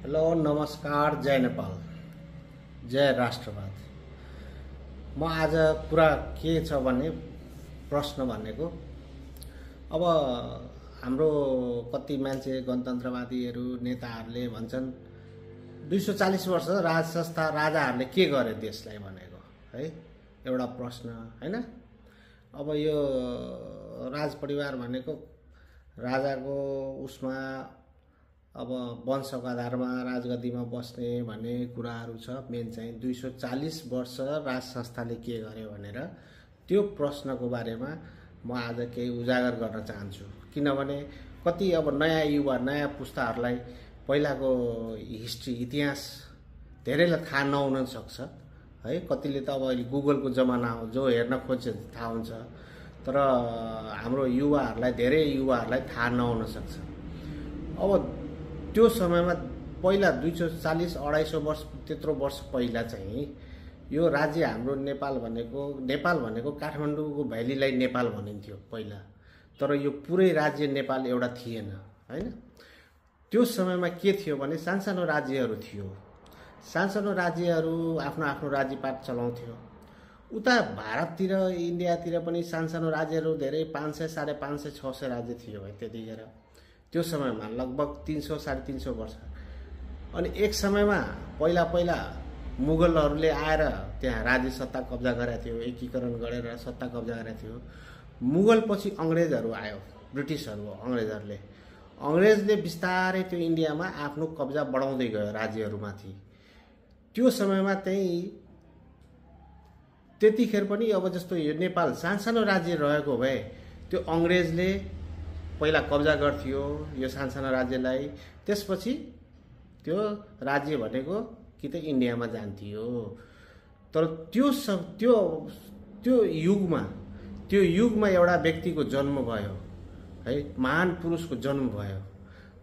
Hello नमस्कार, जय नेपाल, जय राष्ट्रवाद। म आज कुरा के छ भने प्रश्न भनेको अब हाम्रो कति मान्छे गणतन्त्रवादीहरू नेताहरूले भन्छन् 240 वर्ष राज संस्था राजाहरूले के गरे देशलाई भनेको है एउटा प्रश्न हैन। अब यो राज परिवार भनेको राजाको उसमा अब वंशको आधारमा राजगद्दीमा बस्ने भन्ने कुराहरू छ। मेन चाहिँ 240 वर्ष राज संस्थाले के गर्यो भनेर त्यो प्रश्नको बारेमा म आज केही उजागर गर्न चाहन्छु। किनभने कति अब नयाँ युवा नयाँ पुस्ताहरूलाई पहिलाको हिस्ट्री इतिहास धेरैलाई थाहा नहुन सक्छ है। कतिले त अब अहिले गुगलको जमाना हो, जो हेर्न खोज्छ थाहा हुन्छ, तर हाम्रो युवाहरूलाई धेरै युवाहरूलाई थाहा नहुन सक्छ। अब त्यो समयमा पहिला 240-250 वर्ष त्यत्रो वर्ष पहिला चाहिँ यो राज्य हाम्रो नेपाल भनेको काठमाडौँको भ्यालीलाई नेपाल भनिन्थ्यो पहिला, तर यो पुरै राज्य नेपाल एउटा थिएन हैन। त्यो समयमा के थियो भने सानसानो राज्यहरू थियो। सानसानो राज्यहरू आफ्नो आफ्नो राज्यपाट चलाउँथ्यो। उता भारततिर इन्डियातिर पनि सानसानो राज्यहरू धेरै 500, 550, 600 राज्य थियो है त्यतिखेर। त्यो समयमा लगभग 300-350 वर्ष। अनि एक समयमा पहिला मुगलहरूले आएर त्यहाँ राज्य सत्ता कब्जा गरेको थियो, एकीकरण गरेर सत्ता कब्जा गरेको थियो। मुगल पछि अङ्ग्रेजहरू आयो, ब्रिटिसहरू, अङ्ग्रेजले बिस्तारै त्यो इन्डियामा आफ्नो कब्जा बढाउँदै गयो राज्यहरूमाथि। त्यो समयमा चाहिँ त्यतिखेर पनि अब जस्तो यो नेपाल सानसानो राज्य रहेको भए त्यो अङ्ग्रेजले पहिला कब्जा गर्थ्यो यो सानसानो राज्यलाई, त्यसपछि त्यो राज्य भनेको कि त इन्डियामा जान्थ्यो। तर त्यो युगमा एउटा व्यक्तिको जन्म भयो है, महान पुरुषको जन्म भयो,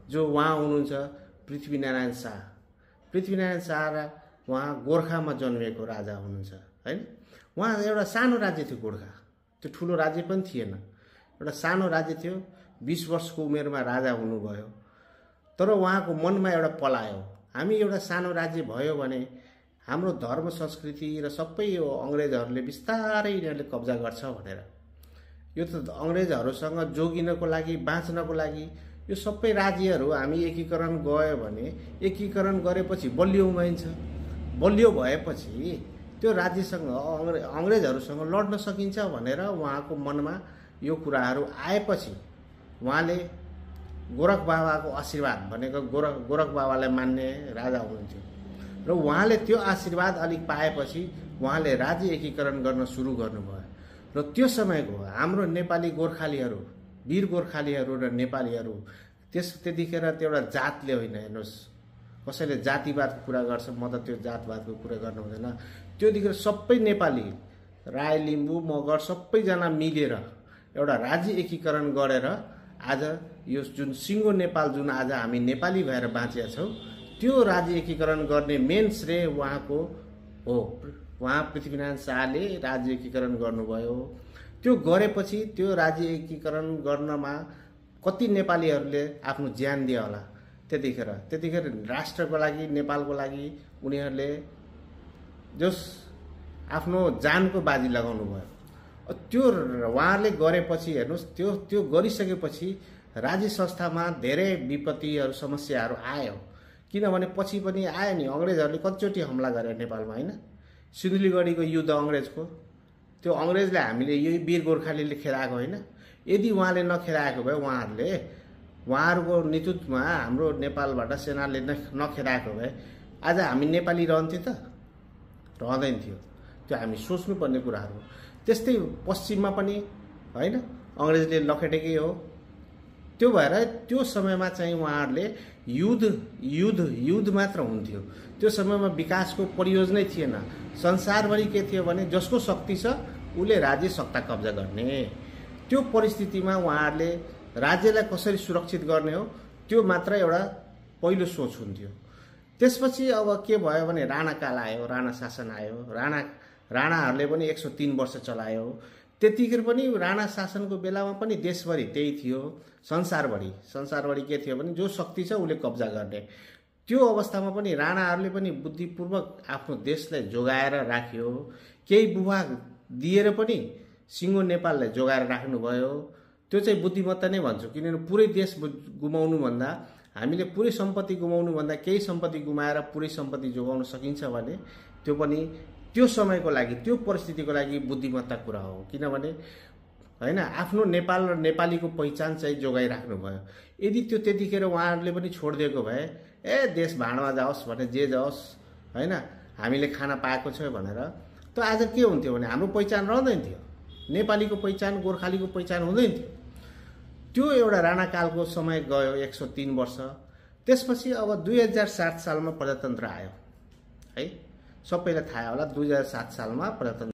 जो उहाँ हुनुहुन्छ पृथ्वीनारायण शाह। पृथ्वीनारायण शाह उहाँ गोर्खामा जन्मिएको राजा हुनुहुन्छ है। उहाँ एउटा सानो राज्य थियो गोर्खा, त्यो ठुलो राज्य पनि थिएन, एउटा सानो राज्य थियो। 20 वर्षको उमेरमा राजा हुनुभयो। तर उहाँको मनमा एउटा पलायो, हामी एउटा सानो राज्य भयो भने हाम्रो धर्म संस्कृति र सबै यो अङ्ग्रेजहरूले बिस्तारै यिनीहरूले कब्जा गर्छ भनेर। यो त अङ्ग्रेजहरूसँग जोगिनको लागि, बाँच्नको लागि यो सबै राज्यहरू हामी एकीकरण गयो भने, एकीकरण गरेपछि बलियो भइन्छ। बलियो भएपछि त्यो राज्यसँग अङ्ग्रेजहरूसँग लड्न सकिन्छ भनेर उहाँको मनमा यो कुराहरू आएपछि उहाँले गोरख बाबाको आशीर्वाद भनेको गोरख बाबालाई मान्ने राजा हुनुहुन्थ्यो र उहाँले त्यो आशीर्वाद अलिक पाएपछि उहाँले राज्य एकीकरण गर्न सुरु गर्नुभयो। र त्यो समयको हाम्रो नेपाली गोर्खालीहरू, वीर गोर्खालीहरू र नेपालीहरू त्यतिखेर त्यो एउटा जातले होइन। हेर्नुहोस्, कसैले जातिवादको कुरा गर्छ, म त त्यो जातवादको कुरा गर्नु हुँदैन। त्योदेखि सबै नेपाली, राई, लिम्बू, मगर सबैजना मिलेर एउटा राज्य एकीकरण गरेर आज यो जुन सिङ्गो नेपाल, जुन आज हामी नेपाली भएर बाँचेका छौँ, त्यो राज्य एकीकरण गर्ने मेन श्रेय उहाँको हो। उहाँ पृथ्वीनारायण शाहले राज्य एकीकरण गर्नुभयो। त्यो गरेपछि त्यो राज्य एकीकरण गर्नमा कति नेपालीहरूले आफ्नो ज्यान दियो होला त्यतिखेर राष्ट्रको लागि, नेपालको लागि उनीहरूले जस आफ्नो जानको बाजी लगाउनु भयो। त्यो उहाँले गरेपछि हेर्नुहोस्, त्यो गरिसकेपछि राज्य संस्थामा धेरै विपत्तिहरू, समस्याहरू आयो। किनभने पछि पनि आयो नि, अङ्ग्रेजहरूले कतिचोटि हमला गरे नेपालमा होइन। सिन्धुलीगढीको युद्ध अङ्ग्रेजको, त्यो अङ्ग्रेजले हामीले यही वीर गोर्खालीले खेलाएको होइन। यदि उहाँले नखेलाएको भए, उहाँहरूको नेतृत्वमा हाम्रो नेपालबाट सेनाले नखेलाएको भए आज हामी नेपाली रहन्थ्यो त? रहँदैन थियो। त्यो हामी सोच्नुपर्ने कुराहरू। त्यस्तै पश्चिममा पनि होइन, अङ्ग्रेजले लखेटेकै हो। त्यो भएर त्यो समयमा चाहिँ उहाँहरूले युद्ध मात्र हुन्थ्यो। त्यो समयमा विकासको परियोजनै थिएन। संसारभरि के थियो भने जसको शक्ति छ उसले राज्य सत्ता कब्जा गर्ने। त्यो परिस्थितिमा उहाँहरूले राज्यलाई कसरी सुरक्षित गर्ने हो त्यो मात्र एउटा पहिलो सोच हुन्थ्यो। त्यसपछि अब के भयो भने राणाकाल आयो, राणा शासन आयो। राणाहरूले पनि 103 वर्ष चलायो। त्यतिखेर पनि राणा शासनको बेलामा पनि देशभरि त्यही थियो। संसारभरि के थियो भने जो शक्ति छ उसले कब्जा गर्ने। त्यो अवस्थामा पनि राणाहरूले पनि बुद्धिपूर्वक आफ्नो देशलाई जोगाएर राख्यो। केही भूभाग दिएर पनि सिङ्गो नेपाललाई जोगाएर राख्नुभयो। त्यो चाहिँ बुद्धिमत्ता नै भन्छु, किनभने पुरै देश गुमाउनु भन्दा, हामीले पुरै सम्पत्ति गुमाउनु भन्दा केही सम्पत्ति गुमाएर पुरै सम्पत्ति जोगाउन सकिन्छ भने त्यो पनि त्यो समयको लागि, त्यो परिस्थितिको लागि बुद्धिमत्ता कुरा हो। किनभने हैन, आफ्नो नेपाल र नेपालीको पहिचान चाहिँ जोगाइराख्नु भयो। यदि त्यो त्यतिखेर उहाँहरूले पनि छोडिदिएको भए देश भाँडमा जाओस् भने जे जाओस् हैन, हामीले खाना पाएको छ भनेर, त आज के हुन्थ्यो भने हाम्रो पहिचान रहँदैन थियो, नेपालीको पहिचान, गोर्खालीको पहिचान हुँदैन थियो। त्यो एउटा राणाकालको समय गयो 103 वर्ष। त्यसपछि अब 2007 सालमा प्रजातन्त्र आयो है, सबैलाई थाहा होला 2007 सालमा प्रजातन्त्र